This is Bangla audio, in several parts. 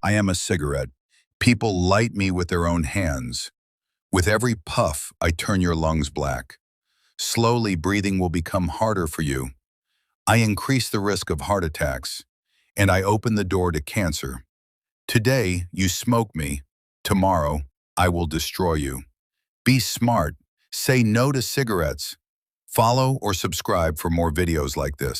I am a cigarette. People light me with their own hands. With every puff, I turn your lungs black. Slowly, breathing will become harder for you. I increase the risk of heart attacks, and I open the door to cancer. Today, you smoke me. Tomorrow, I will destroy you. Be smart. Say no to cigarettes. Follow or subscribe for more videos like this.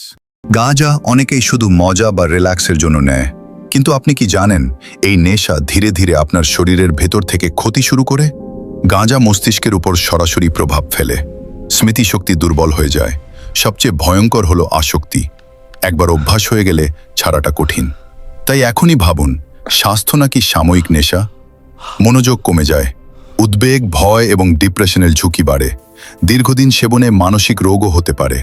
গাঁজা অনেকেই শুধু মজা বা রিল্যাক্সের জন্য নেয়, কিন্তু আপনি কি জানেন এই নেশা ধীরে ধীরে আপনার শরীরের ভেতর থেকে ক্ষতি শুরু করে? গাঁজা মস্তিষ্কের উপর সরাসরি প্রভাব ফেলে, স্মৃতিশক্তি দুর্বল হয়ে যায়। সবচেয়ে ভয়ঙ্কর হলো আসক্তি। একবার অভ্যাস হয়ে গেলে ছাড়াটা কঠিন। তাই এখনই ভাবুন, স্বাস্থ্য নাকি সাময়িক নেশা? মনোযোগ কমে যায়, উদ্বেগ, ভয় এবং ডিপ্রেশনের ঝুঁকি বাড়ে। দীর্ঘদিন সেবনে মানসিক রোগও হতে পারে।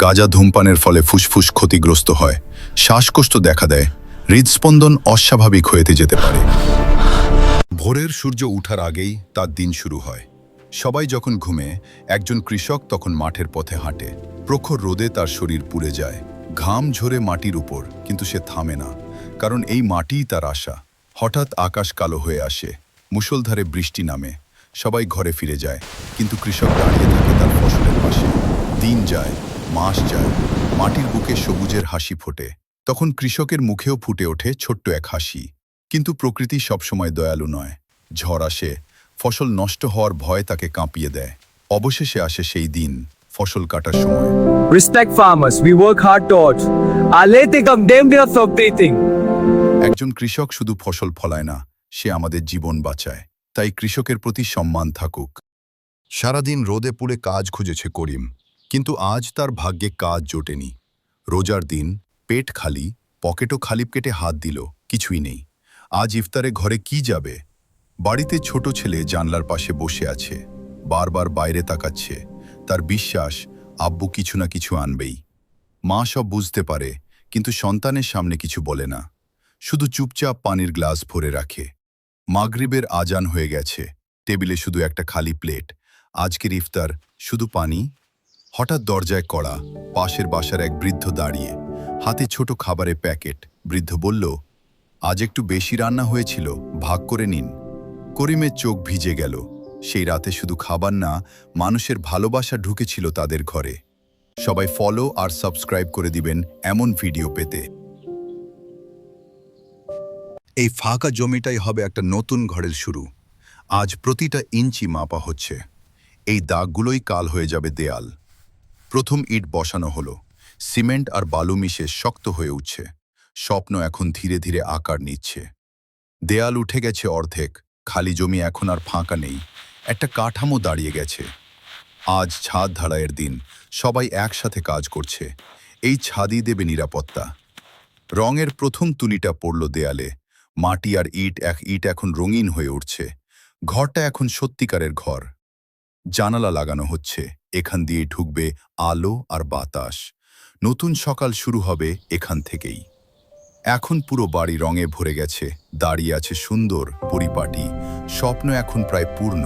গাঁজা ধূমপানের ফলে ফুসফুস ক্ষতিগ্রস্ত হয়, শ্বাসকষ্ট দেখা দেয়, হৃদস্পন্দন অস্বাভাবিক হয়ে যেতে পারে। ভোরের সূর্য ওঠার আগেই তার দিন শুরু হয়। সবাই যখন ঘুমে, একজন কৃষক তখন মাঠের পথে হাঁটে। প্রখর রোদে তার শরীর পুড়ে যায়, ঘাম ঝরে মাটির উপর, কিন্তু সে থামে না, কারণ এই মাটিই তার আশা। হঠাৎ আকাশ কালো হয়ে আসে, মুষলধারে বৃষ্টি নামে, সবাই ঘরে ফিরে যায়, কিন্তু কৃষক দাঁড়িয়ে থাকে তার ফসলের পাশে। দিন যায়, মাস যায়, মাটির বুকে সবুজের হাসি ফোটে। তখন কৃষকের মুখেও ফুটে ওঠে ছোট্ট এক হাসি। কিন্তু প্রকৃতি সবসময় দয়ালু নয়। ঝড় আসে, ফসল নষ্ট হওয়ার ভয় তাকে কাঁপিয়ে দেয়। অবশেষে আসে সেই দিন, ফসল কাটার সময়। Respect farmers, we work hard towards. Alete kam dem dia sobdating. একজন কৃষক শুধু ফসল ফলায় না, সে আমাদের জীবন বাঁচায়। তাই কৃষকের প্রতি সম্মান থাকুক। সারাদিন রোদে পুড়ে কাজ খুঁজেছে করিম, কিন্তু আজ তার ভাগ্যে কাজ জোটেনি। রোজার দিন, পেট খালি, পকেটও খালি, কেটে হাত দিল, কিছুই নেই। আজ ইফতারে ঘরে কি যাবে? বাড়িতে ছোট ছেলে জানলার পাশে বসে আছে, বারবার বাইরে তাকাচ্ছে। তার বিশ্বাস আব্বু কিছু না কিছু আনবেই। মা সব বুঝতে পারে, কিন্তু সন্তানের সামনে কিছু বলে না, শুধু চুপচাপ পানির গ্লাস ভরে রাখে। মাগরিবের আজান হয়ে গেছে, টেবিলে শুধু একটা খালি প্লেট। আজকের ইফতার শুধু পানি। হঠাৎ দরজায় কড়া, পাশের বাসার এক বৃদ্ধ দাঁড়িয়ে, হাতে ছোট খাবারের প্যাকেট। বৃদ্ধ বলল, আজ একটু বেশি রান্না হয়েছিল, ভাগ করে নিন। করিমের চোখ ভিজে গেল। সেই রাতে শুধু খাবার না, মানুষের ভালোবাসা ঢুকেছিল তাদের ঘরে। সবাই ফলো আর সাবস্ক্রাইব করে দিবেন এমন ভিডিও পেতে। এই ফাঁকা জমিটাই হবে একটা নতুন ঘরের শুরু। আজ প্রতিটা ইঞ্চি মাপা হচ্ছে। এই দাগগুলোই কাল হয়ে যাবে দেয়াল। প্রথম ইট বসানো হলো, সিমেন্ট আর বালু মিশে শক্ত হয়ে উঠছে। স্বপ্ন এখন ধীরে ধীরে আকার নিচ্ছে। দেয়াল উঠে গেছে অর্ধেক, খালি জমি এখন আর ফাঁকা নেই, একটা কাঠামো দাঁড়িয়ে গেছে। আজ ছাদ ঢালাইয়ের দিন, সবাই একসাথে কাজ করছে। এই ছাদই দেবে নিরাপত্তা। রঙের প্রথম তুলিটা পড়ল দেয়ালে, মাটি আর ইট এখন রঙিন হয়ে উঠছে। ঘরটা এখন সত্যিকারের ঘর। জানালা লাগানো হচ্ছে, এখান দিয়ে ঢুকবে আলো আর বাতাস। নতুন সকাল শুরু হবে এখান থেকেই। এখন পুরো বাড়ি রঙে ভরে গেছে, দাঁড়িয়ে আছে সুন্দর পরিপাটি। স্বপ্ন এখন প্রায় পূর্ণ।